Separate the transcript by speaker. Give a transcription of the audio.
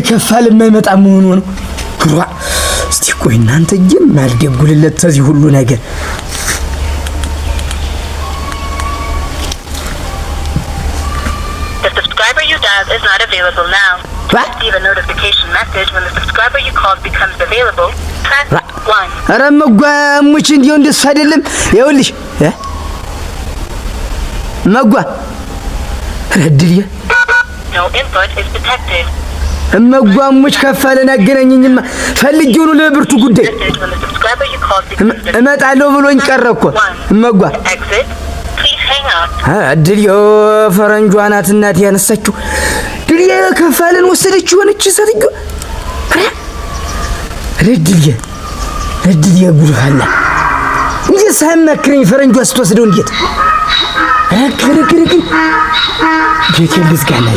Speaker 1: ከፋል የማይመጣ መሆኑ ነው። ግሯ እስቲ ቆይ እናንተ ግን ማልደጉልለት ተዚህ ሁሉ ነገር
Speaker 2: The subscriber you dialed is not available now. To receive a notification message when the subscriber you called becomes available, press 1.
Speaker 1: ኧረ መጓሙች እንዲው እንደሱ አይደለም። ይኸውልሽ መጓ ረድልየ
Speaker 2: No input is detected.
Speaker 1: መጓሙች ከፋለን አገናኘኝማ ፈልጌው ነው ለብርቱ ጉዳይ
Speaker 2: Message when the subscriber you called becomes available.
Speaker 1: እመጣለሁ ብሎኝ ቀረ እኮ መጓ
Speaker 2: Exit. Please hang up.
Speaker 1: አድልዮ ፈረንጇ ናት እናት ያነሳችው ድልየ ከፋለን ወሰደችው ሆነች ሰትዩ ረድልየ ጉርሃላ እንዴ ሳይመክረኝ ፈረንጇ ስትወስደው እንዴት ረክረክረክ ጌቴ ልዝጋና